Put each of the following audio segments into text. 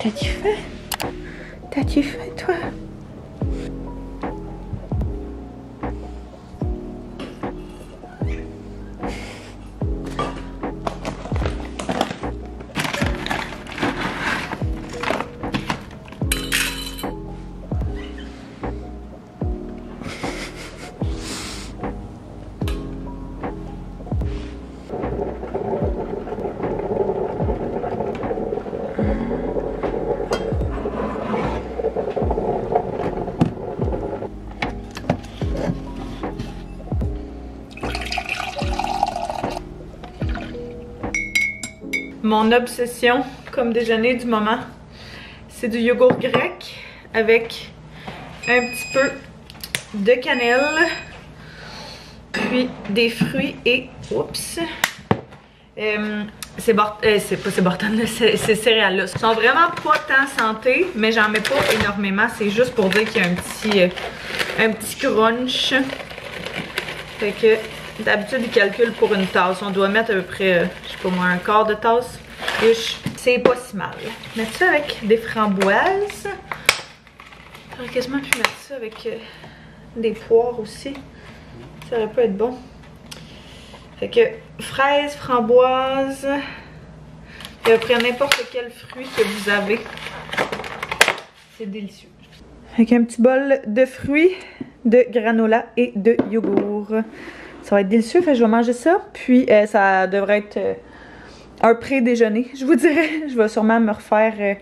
T'as-tu faim? T'as-tu faim, toi? Mon obsession comme déjeuner du moment, c'est du yogourt grec avec un petit peu de cannelle, puis des fruits et oups, ces céréales-là sont vraiment pas tant santé, mais j'en mets pas énormément. C'est juste pour dire qu'il y a un petit crunch. Fait que d'habitude, ils calculent pour une tasse. On doit mettre à peu près, je sais pas moi, un quart de tasse. C'est pas si mal. Mettre ça avec des framboises. J'aurais quasiment pu mettre ça avec des poires aussi. Ça aurait pu être bon. Fait que fraises, framboises. Et après n'importe quel fruit que vous avez. C'est délicieux. Avec un petit bol de fruits, de granola et de yogourt. Ça va être délicieux, fait que je vais manger ça. Puis ça devrait être un pré-déjeuner, je vous dirais. Je vais sûrement me refaire,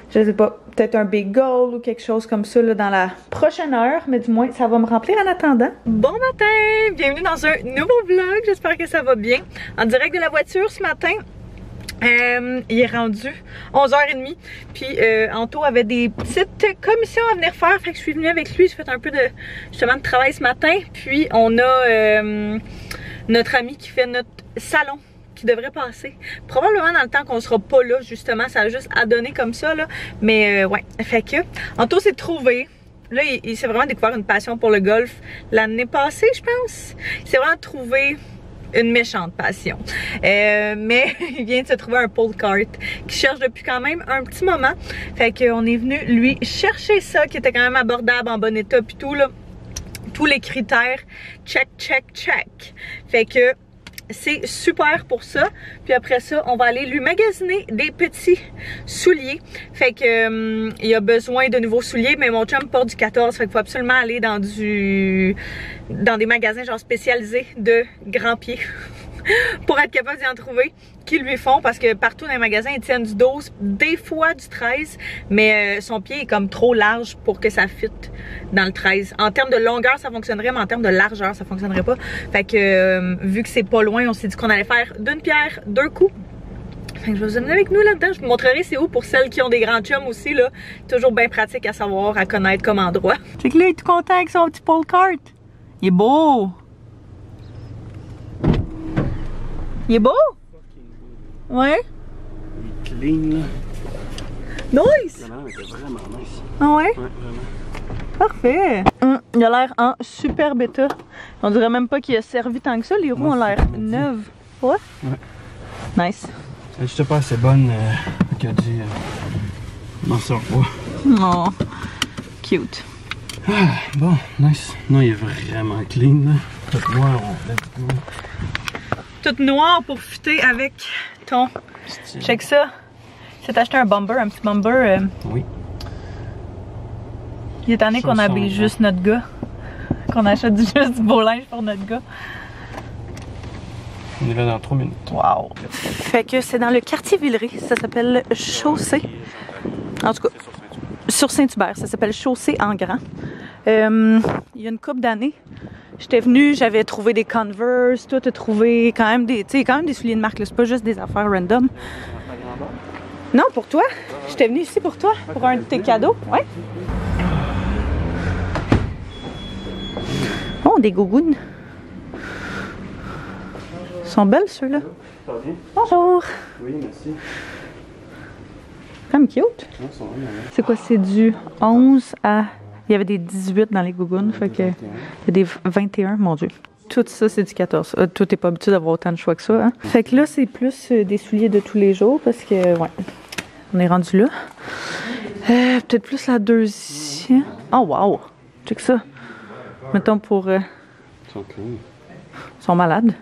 je sais pas, peut-être un bagel ou quelque chose comme ça là, dans la prochaine heure. Mais du moins, ça va me remplir en attendant. Bon matin! Bienvenue dans un nouveau vlog. J'espère que ça va bien. En direct de la voiture ce matin. Il est rendu 11h30. Puis Anto avait des petites commissions à venir faire. Fait que je suis venue avec lui. J'ai fait un peu justement de travail ce matin. Puis on a notre ami qui fait notre salon qui devrait passer. Probablement dans le temps qu'on sera pas là, justement. Ça a juste à donner comme ça là. Mais ouais. Fait que Anto s'est trouvé. Là, il s'est vraiment découvert une passion pour le golf l'année passée, je pense. Il s'est vraiment trouvé une méchante passion. Mais il vient de se trouver un pull cart qu'il cherche depuis quand même un petit moment. Fait qu'on est venu lui chercher ça qui était quand même abordable, en bon état puis tout là. Tous les critères, check, check, check. Fait que c'est super pour ça. Puis après ça, on va aller lui magasiner des petits souliers. Fait que il a besoin de nouveaux souliers, mais mon chum porte du 14. Fait qu'il faut absolument aller dans des magasins genre spécialisés de grands pieds pour être capable d'y en trouver qui lui font, parce que partout dans les magasins ils tiennent du 12, des fois du 13, mais son pied est comme trop large pour que ça fitte dans le 13. En termes de longueur ça fonctionnerait, mais en termes de largeur ça fonctionnerait pas. Fait que vu que c'est pas loin, on s'est dit qu'on allait faire d'une pierre deux coups. Fait que je vais vous amener avec nous là-dedans. Je vous montrerai c'est où pour celles qui ont des grands chums aussi là. Toujours bien pratique à savoir, à connaître comme endroit. Fait que là il est tout content avec son petit pull cart. Il est beau. Il est beau? Ouais. Il est clean là. Nice! Non, il était vraiment nice. Ah ouais? Ouais, vraiment. Parfait! Il a l'air en super bêta. On dirait même pas qu'il a servi tant que ça. Les roues ont l'air neuves. Ouais? Ouais. Nice. Elle est juste pas assez bonne qu'il a dit. M'en sort pas. Oh, cute. Ah, bon, nice. Non, il est vraiment clean là. Tout noir, let's go. Toute noire pour fitter avec ton. Check ça. C'est acheté un bumper, un petit bumper. Oui. Il est tanné qu'on habille juste notre gars. Qu'on achète juste du beau linge pour notre gars. On est là dans 3 minutes. Wow. Fait que c'est dans le quartier Villeray. Ça s'appelle Chaussée. En tout cas, sur Saint-Hubert. Ça s'appelle Chaussée en grand. Il y a une couple d'années. J'étais venue, j'avais trouvé des Converse, toi t'as trouvé quand même des souliers de marque, c'est pas juste des affaires random. Non, pour toi. J'étais venue ici pour toi, pour un de tes cadeaux. Ouais. Oh, des gougounes. Ils sont belles ceux-là. Bonjour. Oui, merci. Comme cute. C'est quoi, c'est du 11 à... Il y avait des 18 dans les gougounes, fait que... Il y a des 21, mon Dieu. Tout ça, c'est du 14. Toi, t'es pas habitué d'avoir autant de choix que ça, hein? Fait que là, c'est plus des souliers de tous les jours, parce que, ouais, on est rendu là. Peut-être plus la deuxième. Oh wow! Check ça. Mettons pour... Ils sont malades.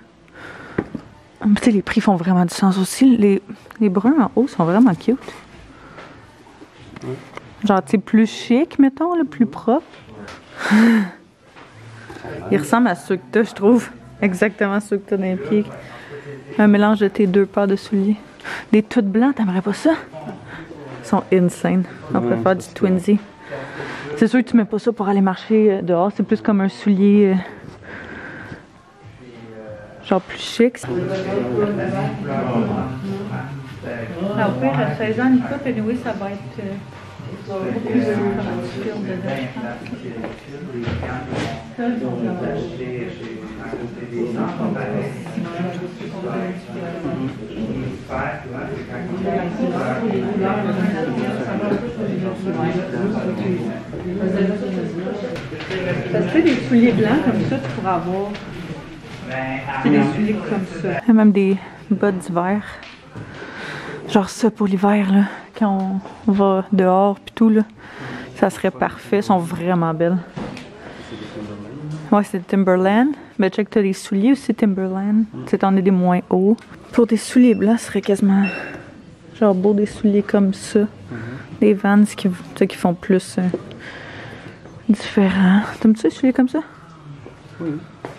Tu sais, les prix font vraiment du sens aussi. Les bruns en haut sont vraiment cute. Genre, tu sais, plus chic, mettons, là, plus propre. Ils ressemblent à ceux que t'as, je trouve. Exactement ceux que t'as dans les pieds. Un mélange de tes deux paires de souliers. Des toutes blancs, t'aimerais pas ça? Ils sont insane. On pourrait faire du twinsy. C'est sûr que tu mets pas ça pour aller marcher dehors. C'est plus comme un soulier... genre plus chic. Alors, au pire, à 16 ans, Nicolas, anyway, ça va être beaucoup plus parce que des souliers blancs comme ça, tu pourras avoir des souliers comme ça. Même des bottes d'hiver. Genre ça pour l'hiver, là. Quand on va dehors pis tout, là. Ça serait parfait. Elles sont vraiment belles. Ouais, c'est Timberland. Mais check, t'as des souliers aussi Timberland. Tu sais, t'en as des moins hauts. Pour des souliers blancs, ce serait quasiment genre beau des souliers comme ça. Des Vans qui font plus différents. T'aimes-tu les souliers comme ça? Oui.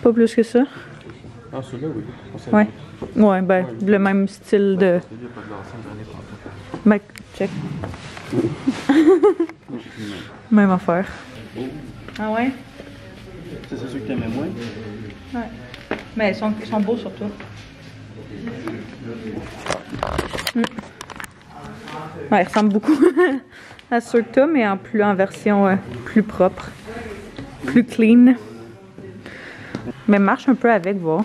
Pas plus que ça? Ah, celui-là, oui. Ouais. Ouais, ben, le même style de... Ben, check. Même affaire. Ah ouais? C'est ceux que t'aimais moins? Ouais. Mais ils sont beaux sur toi. Ouais, ils ressemblent beaucoup à ceux que t'as, mais en version plus propre. Plus clean. Mais marche un peu avec, voir.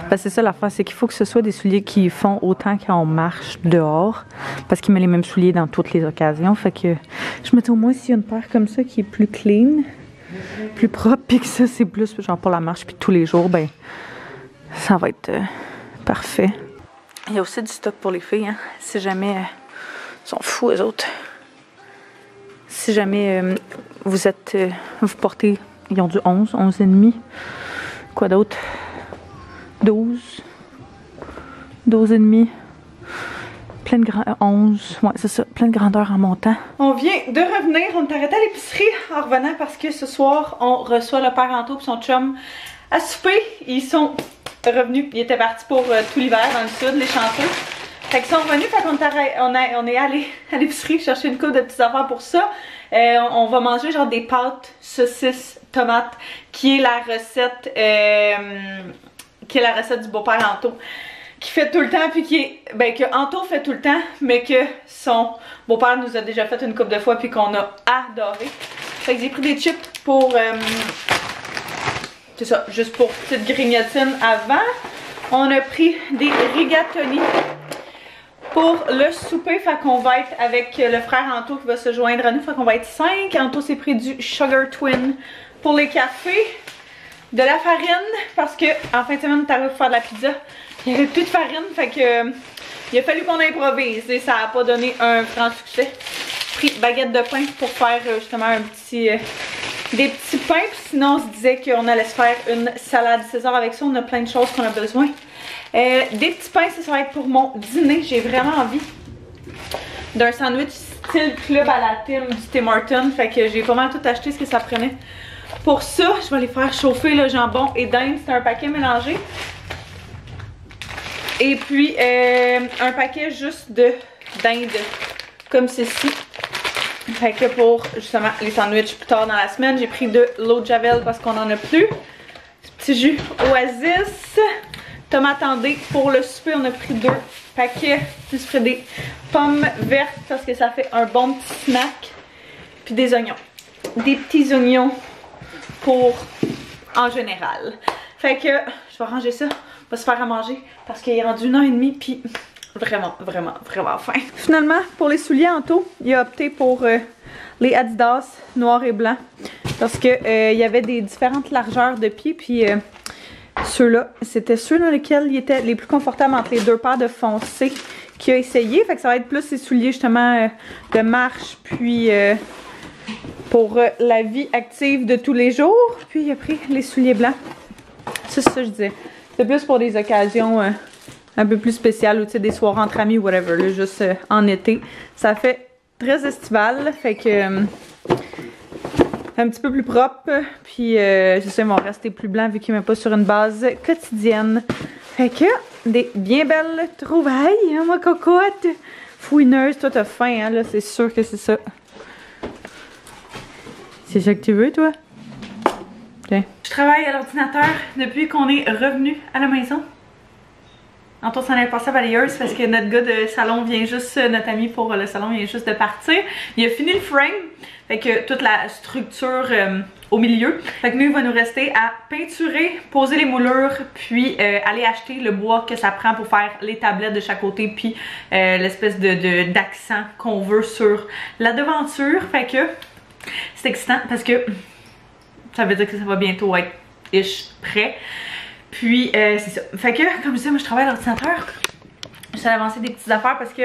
Ben, c'est ça l'affaire, c'est qu'il faut que ce soit des souliers qui font autant quand on marche dehors. Parce qu'il met les mêmes souliers dans toutes les occasions. Fait que je me dis au moins s'il y a une paire comme ça qui est plus clean, plus propre, puis que ça c'est plus genre pour la marche, puis tous les jours, ben ça va être parfait. Il y a aussi du stock pour les filles, hein. Si jamais... ils sont fous, eux autres. Si jamais vous êtes... vous portez... Ils ont du 11, 11,5. Quoi d'autre? 12. 12,5. Plein de 11. Ouais, c'est ça. Plein de grandeur en montant. On vient de revenir. On est arrêté à l'épicerie en revenant parce que ce soir, on reçoit le père Anto et son chum à souper. Ils sont revenus. Ils étaient partis pour tout l'hiver dans le sud, les chanceux. Fait qu'ils sont revenus. Fait qu'on est allé à l'épicerie chercher une coupe de petites affaires pour ça. On va manger genre des pâtes, saucisses, tomates, qui est la recette du beau-père Anto, qui fait tout le temps, puis que Anto fait tout le temps, mais que son beau-père nous a déjà fait une couple de fois, puis qu'on a adoré. Fait que j'ai pris des chips pour, c'est ça, juste pour petite grignotine avant. On a pris des rigatoni pour le souper, fait qu'on va être avec le frère Anto qui va se joindre à nous, fait qu'on va être 5. Anto s'est pris du Sugar Twin pour les cafés, de la farine, parce que en fin de semaine, on est arrivé pour faire de la pizza. Il n'y avait plus de farine, fait que il a fallu qu'on improvise et ça n'a pas donné un grand succès. Pris baguette de pain pour faire justement des petits pains, puis sinon on se disait qu'on allait se faire une salade César avec ça. On a plein de choses qu'on a besoin. Des petits pains, ça va être pour mon dîner. J'ai vraiment envie d'un sandwich style club à la Tim du Tim Hortons, fait que j'ai pas mal tout acheté ce que ça prenait. Pour ça, je vais les faire chauffer le jambon et dinde. C'est un paquet mélangé. Et puis, un paquet juste de dinde, comme ceci. Fait que pour, justement, les sandwichs plus tard dans la semaine, j'ai pris de l'eau de Javel parce qu'on en a plus. Petit jus Oasis. Tomates en dés. Pour le souper, on a pris 2 paquets. Plus pris des pommes vertes parce que ça fait un bon petit snack. Puis des oignons. Des petits oignons pour en général. Fait que je vais ranger ça, on va se faire à manger parce qu'il est rendu 1h30 puis vraiment faim. Finalement, pour les souliers Anto, il a opté pour les Adidas noir et blanc parce que il y avait des différentes largeurs de pieds, puis ceux-là, c'était ceux dans lesquels il était les plus confortables entre les deux paires de foncé qui a essayé. Fait que ça va être plus ses souliers justement de marche, puis pour la vie active de tous les jours. Puis il a pris les souliers blancs. Ça, c'est ça que je disais. C'est plus pour des occasions un peu plus spéciales ou tu sais, des soirées entre amis ou whatever, là, juste en été. Ça fait très estival, fait que un petit peu plus propre. Puis je sais, ils vont rester plus blancs vu qu'ils ne mettent pas sur une base quotidienne. Fait que des bien belles trouvailles, hein, ma cocotte. Fouineuse, toi t'as faim, hein, là, c'est sûr que c'est ça. C'est ça que tu veux, toi? Okay. Je travaille à l'ordinateur depuis qu'on est revenu à la maison. Antoine s'en est passé à balayeuse parce que notre gars de salon vient juste, notre ami pour le salon vient juste de partir. Il a fini le frame, fait que toute la structure au milieu. Fait que nous, il va nous rester à peinturer, poser les moulures, puis aller acheter le bois que ça prend pour faire les tablettes de chaque côté, puis l'espèce d'accent qu'on veut sur la devanture. Fait que c'est excitant parce que ça veut dire que ça va bientôt être prêt. Puis c'est ça. Fait que comme je disais, moi je travaille à l'ordinateur. J'essaie d'avancer des petites affaires parce que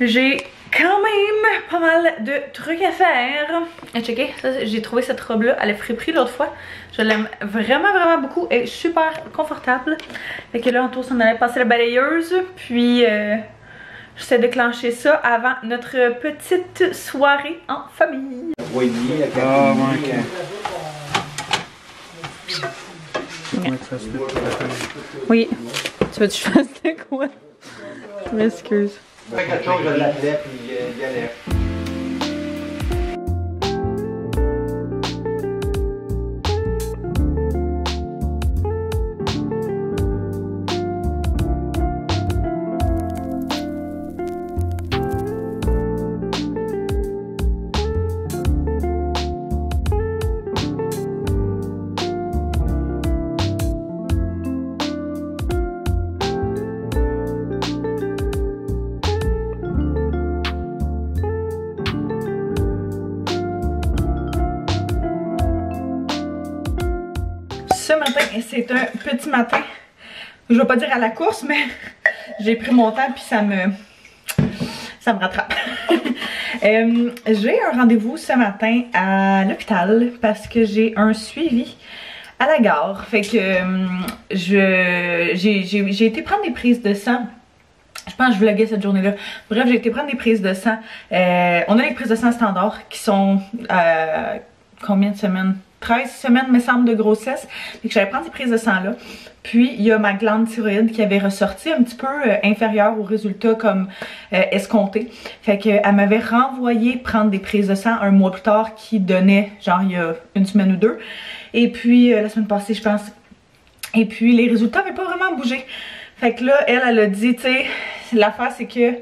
j'ai quand même pas mal de trucs à faire. Et checker, j'ai trouvé cette robe là, elle est friperie l'autre fois. Je l'aime vraiment vraiment beaucoup. Elle est super confortable. Fait que là en tour, on allait passer la balayeuse. Puis j'essaie de clencher ça avant notre petite soirée en famille. Oui. Tu veux que je fasse de quoi? Je m'excuse. Quelque chose, je l'appelais puis il allait. Ce matin, c'est un petit matin. Je vais pas dire à la course, mais j'ai pris mon temps puis ça me rattrape. J'ai un rendez-vous ce matin à l'hôpital parce que j'ai un suivi à la gare. Fait que j'ai été prendre des prises de sang. Je pense que je vloguais cette journée-là. Bref, j'ai été prendre des prises de sang. On a les prises de sang standard qui sont combien de semaines? 13 semaines, me semble, de grossesse. Fait que j'allais prendre ces prises de sang-là. Puis, il y a ma glande thyroïde qui avait ressorti un petit peu inférieure au résultat comme escompté. Fait qu'elle m'avait renvoyé prendre des prises de sang un mois plus tard qui donnait, genre, il y a une semaine ou deux. Et puis, la semaine passée, je pense. Et puis, les résultats n'avaient pas vraiment bougé. Fait que là, elle a dit, tu sais, l'affaire, c'est que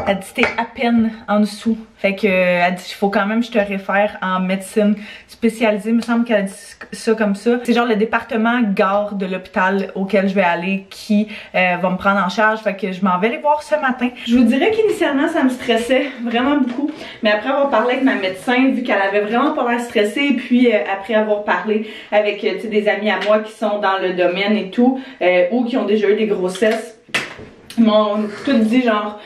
elle dit c'était à peine en dessous. Fait que elle dit il faut quand même que je te réfère en médecine spécialisée. Il me semble qu'elle a dit ça comme ça. C'est genre le département gare de l'hôpital auquel je vais aller qui va me prendre en charge. Fait que je m'en vais les voir ce matin. Je vous dirais qu'initialement ça me stressait vraiment beaucoup. Mais après avoir parlé avec ma médecin, vu qu'elle avait vraiment pas l'air stressée, puis après avoir parlé avec des amis à moi qui sont dans le domaine et tout, ou qui ont déjà eu des grossesses, ils m'ont tout dit genre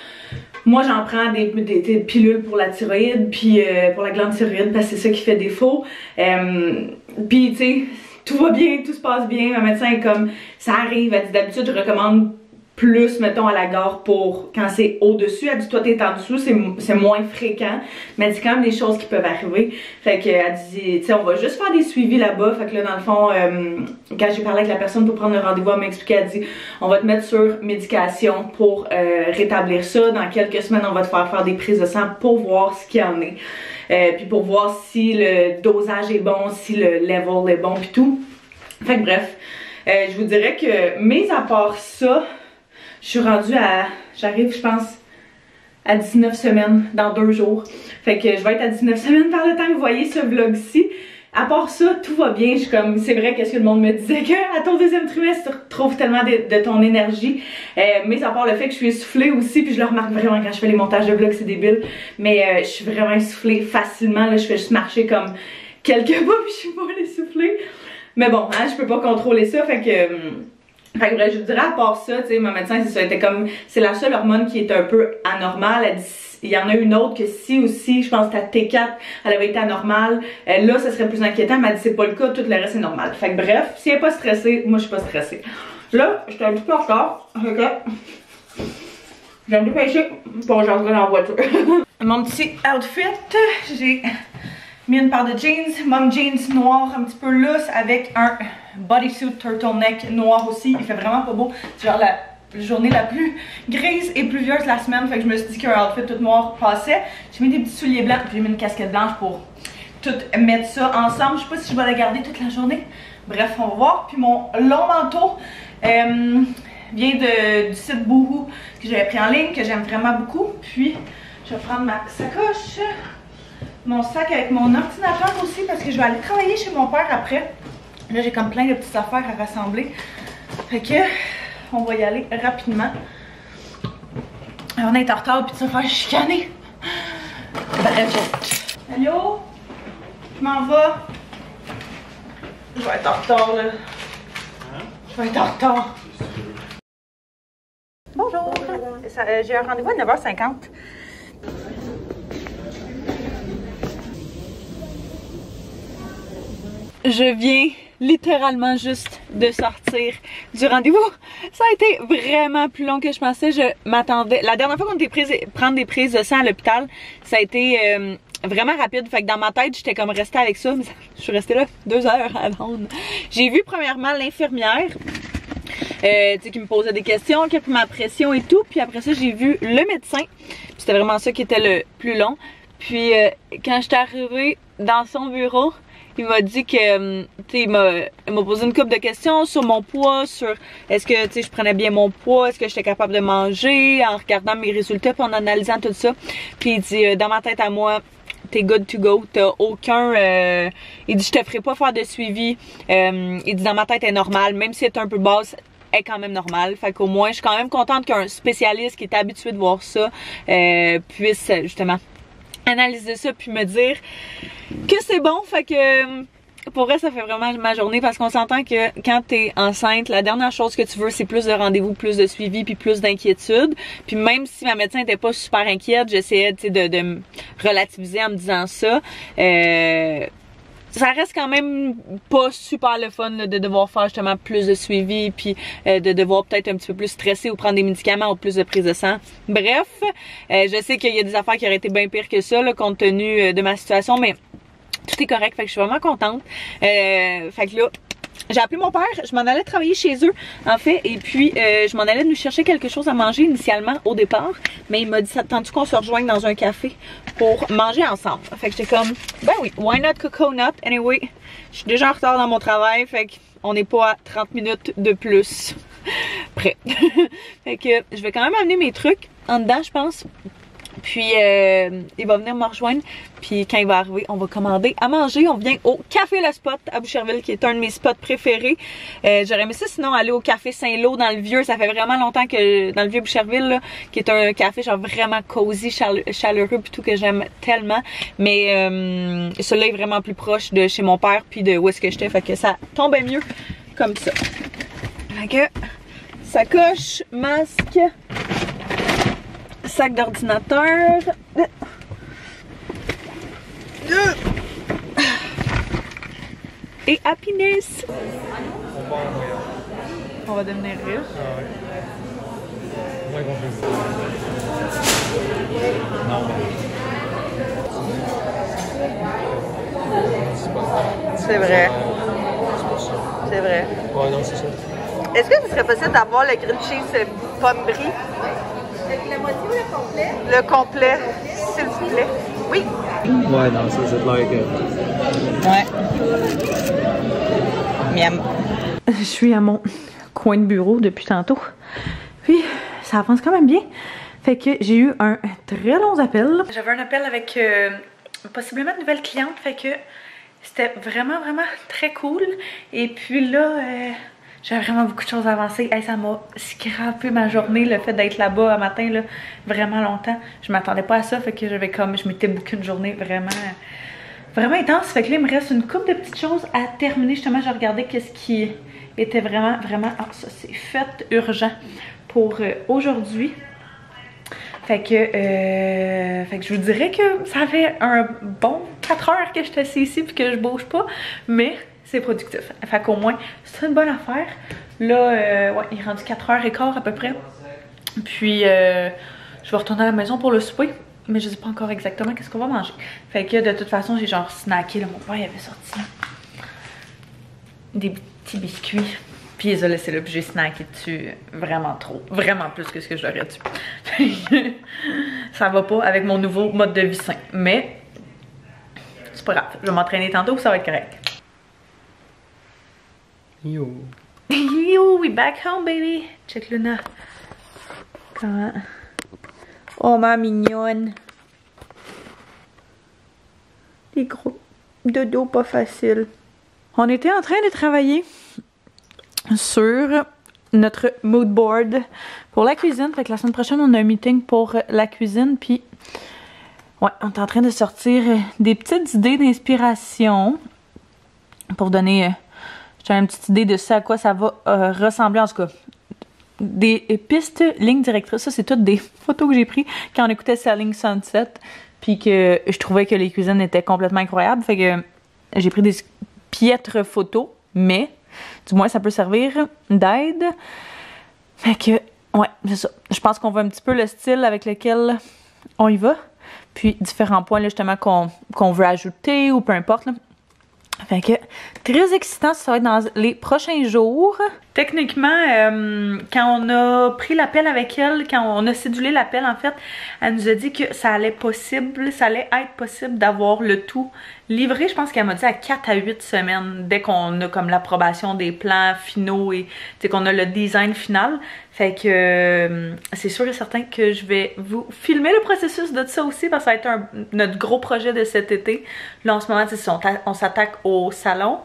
moi j'en prends des pilules pour la thyroïde puis pour la glande thyroïde parce que c'est ça qui fait défaut. Puis tu sais, tout va bien, tout se passe bien. Ma médecin est comme ça arrive, elle dit d'habitude je recommande plus mettons à la gare pour quand c'est au-dessus. Elle dit toi t'es en dessous, c'est moins fréquent. Mais elle dit quand même des choses qui peuvent arriver. Fait que elle dit tu sais on va juste faire des suivis là-bas. Fait que là dans le fond quand j'ai parlé avec la personne pour prendre le rendez-vous, elle m'a expliqué, elle dit on va te mettre sur médication pour rétablir ça. Dans quelques semaines on va te faire des prises de sang pour voir ce qu'il y en est. Puis pour voir si le dosage est bon, si le level est bon puis tout. Fait que bref, je vous dirais que mis à part ça, je suis rendue à, j'arrive je pense à 19 semaines dans 2 jours. Fait que je vais être à 19 semaines par le temps que vous voyez ce vlog-ci. À part ça, tout va bien. Je suis comme, c'est vrai qu'est-ce que le monde me disait qu'à ton 2e trimestre, tu retrouves tellement de ton énergie. Mais à part le fait que je suis essoufflée aussi, puis je le remarque vraiment quand je fais les montages de vlogs, c'est débile. Mais je suis vraiment essoufflée facilement. Là, je fais juste marcher comme quelques pas, puis je suis pas essoufflée. Mais bon, hein, je peux pas contrôler ça, fait que Fait que bref, je vous dirais à part ça, tu sais, ma médecin, c'est ça, était comme, c'est la seule hormone qui est un peu anormale. Elle dit, il y en a une autre que si aussi, je pense que ta T4, elle avait été anormale, là, ça serait plus inquiétant. Elle m'a dit, c'est pas le cas, tout le reste est normal. Fait que bref, si elle est pas stressée, moi, je suis pas stressée. Là, j'étais un petit peu en retard, ok? J'ai un peu pêché pour j'entrer dans la voiture. Mon petit outfit, j'ai mis une paire de jeans, mom jeans noir un petit peu lousse avec un bodysuit turtleneck noir aussi. Il fait vraiment pas beau. C'est genre la journée la plus grise et pluvieuse de la semaine. Fait que je me suis dit qu'un outfit tout noir passait. J'ai mis des petits souliers blancs puis j'ai mis une casquette blanche pour tout mettre ça ensemble. Je sais pas si je vais la garder toute la journée. Bref, on va voir. Puis mon long manteau vient du site Boohoo que j'avais pris en ligne, que j'aime vraiment beaucoup. Puis je vais prendre ma sacoche, mon sac avec mon ordinateur aussi parce que je vais aller travailler chez mon père après. Là, j'ai comme plein de petites affaires à rassembler. Fait que, on va y aller rapidement. On est en retard puis de se faire chicaner. Bref. Allô? Je m'en vais. Je vais être en retard là. Je vais être en retard. Bonjour. J'ai un rendez-vous à 9h50. Je viens littéralement juste de sortir du rendez-vous. Ça a été vraiment plus long que je pensais. Je m'attendais. La dernière fois qu'on était prendre des prises de sang à l'hôpital, ça a été vraiment rapide. Fait que dans ma tête, j'étais comme restée avec ça. Mais je suis restée là 2 heures à attendre. J'ai vu premièrement l'infirmière. Qui me posait des questions, qui a pris ma pression et tout. Puis après ça, j'ai vu le médecin. C'était vraiment ça qui était le plus long. Puis quand j'étais arrivée dans son bureau, il m'a dit que, il m'a posé une couple de questions sur mon poids, sur est-ce que, je prenais bien mon poid, est-ce que j'étais capable de manger, en regardant mes résultats, puis en analysant tout ça. Puis il dit, dans ma tête à moi, t'es good to go, t'as aucun... il dit, je te ferai pas faire de suivi. Il dit, dans ma tête, elle est normale, même si elle est un peu basse, est quand même normale. Fait qu'au moins, je suis quand même contente qu'un spécialiste qui est habitué de voir ça puisse justement analyser ça puis me dire que c'est bon. Fait que pour vrai, ça fait vraiment ma journée parce qu'on s'entend que quand t'es enceinte, la dernière chose que tu veux, c'est plus de rendez-vous, plus de suivi puis plus d'inquiétude. Puis même si ma médecin n'était pas super inquiète, j'essayais de me relativiser en me disant ça. Ça reste quand même pas super le fun là, de devoir faire justement plus de suivi puis de devoir peut-être un petit peu plus stresser ou prendre des médicaments ou plus de prise de sang. Bref, je sais qu'il y a des affaires qui auraient été bien pires que ça là, compte tenu de ma situation, mais tout est correct, fait que je suis vraiment contente. Fait que là, j'ai appelé mon père, je m'en allais travailler chez eux en fait, et puis je m'en allais nous chercher quelque chose à manger initialement au départ, mais il m'a dit, ça te tente-tu qu'on se rejoigne dans un café pour manger ensemble? Fait que j'étais comme, ben oui, why not coconut? Anyway, je suis déjà en retard dans mon travail, fait qu'on n'est pas à 30 minutes de plus près. Fait que je vais quand même amener mes trucs en dedans, je pense. Puis il va venir me rejoindre. Puis quand il va arriver, on va commander à manger. On vient au Café Le Spot à Boucherville, qui est un de mes spots préférés. J'aurais aimé ça sinon aller au Café Saint-Lô dans le Vieux. Ça fait vraiment longtemps que dans le Vieux Boucherville, là, qui est un café genre vraiment cosy, chaleureux, puis tout, que j'aime tellement. Mais celui-là est vraiment plus proche de chez mon père puis de où est-ce que j'étais. Fait que ça tombait mieux comme ça. Fait que sacoche, masque, sac d'ordinateur. Et happiness. On va devenir riche. C'est vrai. C'est vrai. Ouais, non, c'est ça. Est-ce que ce serait possible d'avoir le grilled cheese pomme brie? La moitié ou le complet? Le complet, s'il vous plaît. Oui. Ouais, non, ça, c'est clair que... Ouais. Miam. Je suis à mon coin de bureau depuis tantôt. Puis, ça avance quand même bien. Fait que j'ai eu un très long appel. J'avais un appel avec possiblement une nouvelle cliente. Fait que c'était vraiment très cool. Et puis là... j'avais vraiment beaucoup de choses à avancer. Hey, ça m'a scrappé ma journée, le fait d'être là-bas un matin, là, vraiment longtemps. Je m'attendais pas à ça, fait que je m'étais booké une journée vraiment vraiment intense. Fait que là, il me reste une couple de petites choses à terminer. Justement, j'ai regardé qu'est-ce qui était vraiment, ah, ça c'est fait urgent pour aujourd'hui. Fait que je vous dirais que ça fait un bon 4 heures que je suis assise ici puis que je bouge pas, mais c'est productif. Fait qu'au moins, c'est une bonne affaire. Là, ouais, il est rendu 4h15 à peu près. Puis, je vais retourner à la maison pour le souper, mais je sais pas encore exactement qu'est-ce qu'on va manger. Fait que de toute façon, j'ai genre snacké, là, mon père il avait sorti là, des petits biscuits. Puis ils ont laissé là, puis j'ai snacké dessus vraiment trop. Vraiment plus que ce que je l'aurais dû. Ça va pas avec mon nouveau mode de vie sain. Mais c'est pas grave. Je vais m'entraîner tantôt, ça va être correct. Yo. Yo, we back home, baby. Check Luna. Comment? Oh, ma mignonne. Des gros dodo pas facile. On était en train de travailler sur notre mood board pour la cuisine. Fait que la semaine prochaine, on a un meeting pour la cuisine. Puis, ouais, on est en train de sortir des petites idées d'inspiration pour donner une petite idée de ça, à quoi ça va ressembler en tout cas. Des pistes, lignes directrices. Ça, c'est toutes des photos que j'ai prises quand on écoutait Selling Sunset. Puis que je trouvais que les cuisines étaient complètement incroyables. Fait que j'ai pris des piètres photos, mais du moins, ça peut servir d'aide. Fait que, ouais, c'est ça. Je pense qu'on voit un petit peu le style avec lequel on y va. Puis, différents points, là, justement, qu'on veut ajouter ou peu importe, là. Fait que, très excitant, ça va être dans les prochains jours. Techniquement, quand on a pris l'appel avec elle, quand on a cédulé l'appel, en fait, elle nous a dit que ça allait être possible d'avoir le tout livré. Je pense qu'elle m'a dit à 4 à 8 semaines, dès qu'on a comme l'approbation des plans finaux et qu'on a le design final. Fait que c'est sûr et certain que je vais vous filmer le processus de ça aussi, parce que ça va être notre gros projet de cet été. Là, en ce moment, on s'attaque au salon.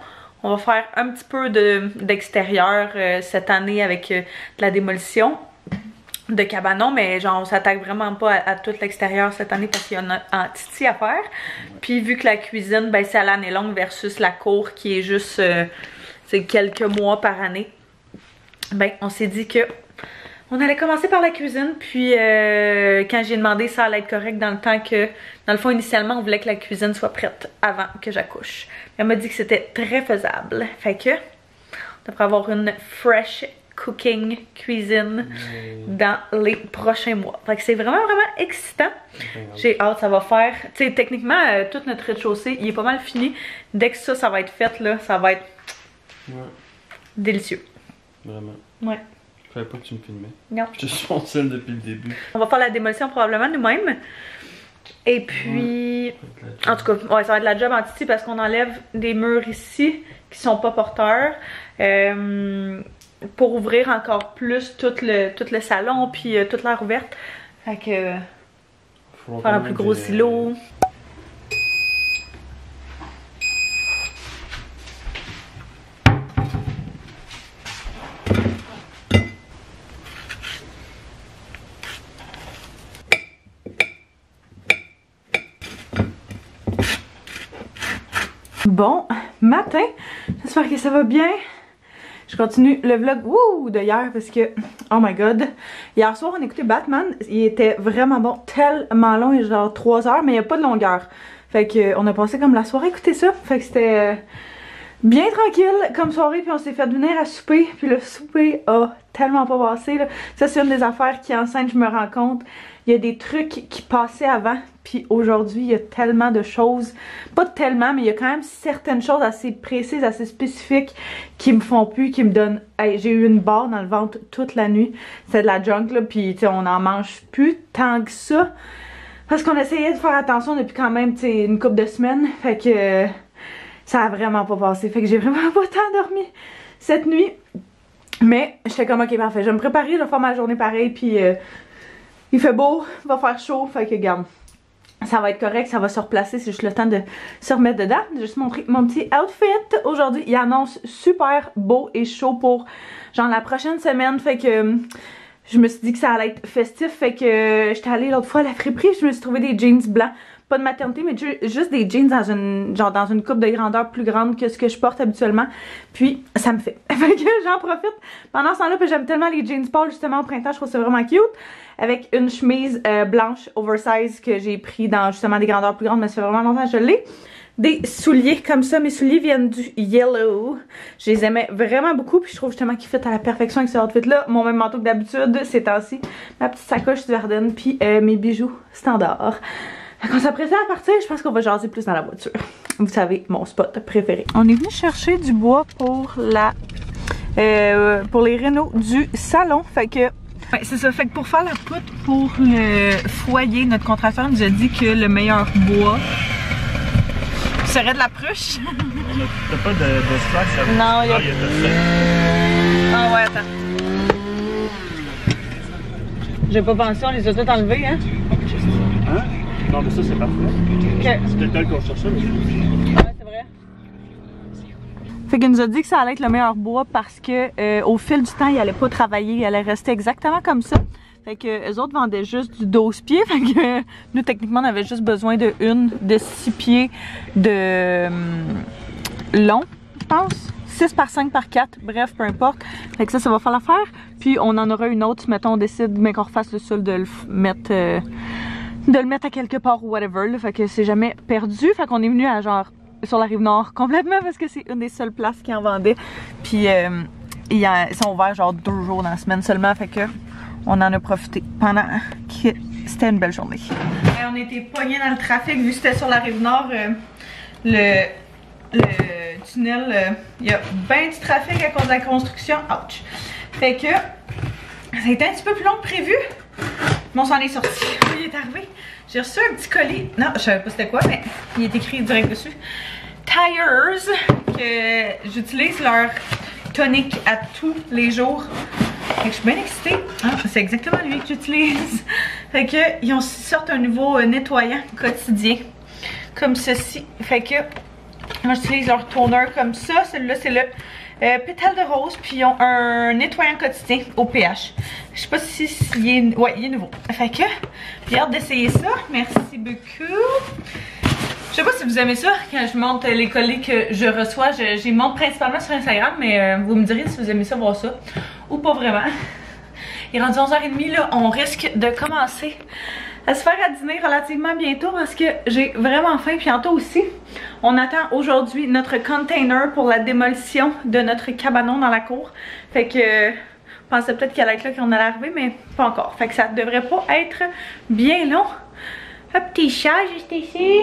On va faire un petit peu d'extérieur cette année avec de la démolition de cabanon, mais genre on s'attaque vraiment pas à tout l'extérieur cette année parce qu'il y a un titi à faire. Puis vu que la cuisine, ben c'est à l'année longue versus la cour qui est juste c'est quelques mois par année, ben on s'est dit que on allait commencer par la cuisine, puis quand j'ai demandé ça allait être correct dans le temps que, dans le fond, initialement, on voulait que la cuisine soit prête avant que j'accouche. Elle m'a dit que c'était très faisable. Fait que, on devrait avoir une fresh cooking cuisine dans les prochains mois. Fait que c'est vraiment, vraiment excitant. J'ai hâte, ça va faire... Tu sais, techniquement, tout notre rez-de-chaussée, il est pas mal fini. Dès que ça va être fait, là, ça va être délicieux. Vraiment. Ouais. Je savais pas que tu me filmais. Non. Je te suis en scène depuis le début. On va faire la démolition probablement nous-mêmes. Et puis, en tout cas, ouais, ça va être la job en titi parce qu'on enlève des murs ici qui sont pas porteurs. Pour ouvrir encore plus tout le salon puis toute l'air ouverte. Fait que, faire un plus gros silo. Bon matin, j'espère que ça va bien. Je continue le vlog de hier parce que, oh my god, hier soir on écoutait Batman, il était vraiment bon, tellement long, il est genre 3 heures, mais il n'y a pas de longueur. Fait que on a passé comme la soirée à écouter ça, fait que c'était bien tranquille comme soirée, puis on s'est fait venir à souper, puis le souper a tellement pas passé, là. Ça c'est une des affaires qui enceinte, je me rends compte. Il y a des trucs qui passaient avant, puis aujourd'hui, il y a tellement de choses. Pas tellement, mais il y a quand même certaines choses assez précises, assez spécifiques qui me font plus, qui me donnent... Hey, j'ai eu une barre dans le ventre toute la nuit. C'est de la junk, là, puis on n'en mange plus tant que ça. Parce qu'on essayait de faire attention depuis quand même, une couple de semaines. Fait que ça a vraiment pas passé. Fait que j'ai vraiment pas tant dormi cette nuit. Mais j'étais comme, ok, parfait. Je vais me préparer, je vais faire ma journée pareil, puis... il fait beau, il va faire chaud, fait que regarde, ça va être correct, ça va se replacer, c'est juste le temps de se remettre dedans. Je vais juste montrer mon petit outfit. Aujourd'hui, il annonce super beau et chaud pour genre la prochaine semaine, fait que je me suis dit que ça allait être festif, fait que j'étais allée l'autre fois à la friperie, je me suis trouvé des jeans blancs pas de maternité, mais juste des jeans dans une coupe de grandeur plus grande que ce que je porte habituellement. Puis ça me fait. Fait que j'en profite pendant ce temps-là, puis j'aime tellement les jeans pâles justement au printemps, je trouve ça vraiment cute. Avec une chemise blanche oversize que j'ai pris dans justement des grandeurs plus grandes, mais ça fait vraiment longtemps que je l'ai. Des souliers comme ça, mes souliers viennent du Yellow. Je les aimais vraiment beaucoup, puis je trouve justement qu'ils fit à la perfection avec ce outfit-là. Mon même manteau que d'habitude, ces temps-ci. Ma petite sacoche du Verden, puis mes bijoux standards. Fait qu'on s'apprête à partir, je pense qu'on va jaser plus dans la voiture. Vous savez, mon spot préféré. On est venu chercher du bois pour pour les rénaux du salon. Fait que ouais, c'est ça. Fait que pour faire la poutre pour le foyer, notre contracteur nous a dit que le meilleur bois serait de la pruche. T'as pas de slack? Non, il y a... Ah ouais, attends. J'ai pas pensé, on les a tous enlevés, hein? Hein? Non, mais ça, c'est parfait. Ok. C'était tel qu'on cherchait. Ouais, c'est vrai. Fait qu'il nous a dit que ça allait être le meilleur bois parce que au fil du temps, il allait pas travailler, il allait rester exactement comme ça. Fait que eux autres vendaient juste du 12 pieds. Fait que nous, techniquement, on avait juste besoin de 6 pieds de long, je pense. 6 par 5 par 4, bref, peu importe. Fait que ça va faire l'affaire. Puis on en aura une autre, si mettons on décide, mais qu'on refasse le sol, de le mettre à quelque part ou whatever. Là. Fait que c'est jamais perdu. Fait qu'on est venu à genre sur la rive nord complètement parce que c'est une des seules places qui en vendait. Puis ils sont ouverts genre 2 jours dans la semaine seulement. Fait que on en a profité pendant que c'était une belle journée. Et on était pognés dans le trafic vu que c'était sur la rive nord. Le tunnel, il y a bien du trafic à cause de la construction. Ouch! Fait que ça a été un petit peu plus long que prévu. Mais on s'en est sorti. Il est arrivé. J'ai reçu un petit colis. Non, je savais pas c'était quoi, mais il est écrit direct dessus. Tires, que j'utilise leur tonique à tous les jours. Fait que je suis bien excitée. Ah, c'est exactement lui que j'utilise. Fait que ils ont sorti un nouveau nettoyant quotidien. Comme ceci. Fait que moi j'utilise leur toner comme ça. Celui-là c'est le pétale de rose. Puis ils ont un nettoyant quotidien au pH. Je sais pas si il est... Ouais, il est nouveau. Fait que j'ai hâte d'essayer ça. Merci beaucoup. Je sais pas si vous aimez ça quand je montre les colis que je reçois. J'y montre principalement sur Instagram, mais vous me direz si vous aimez ça, voir ça. Ou pas vraiment. Il est rendu 11h30 là. On risque de commencer à se faire à dîner relativement bientôt parce que j'ai vraiment faim. Puis tantôt aussi, on attend aujourd'hui notre container pour la démolition de notre cabanon dans la cour. Fait que je pensais peut-être qu'elle allait être là qu'on allait arriver, mais pas encore. Fait que ça devrait pas être bien long. Un petit chat juste ici.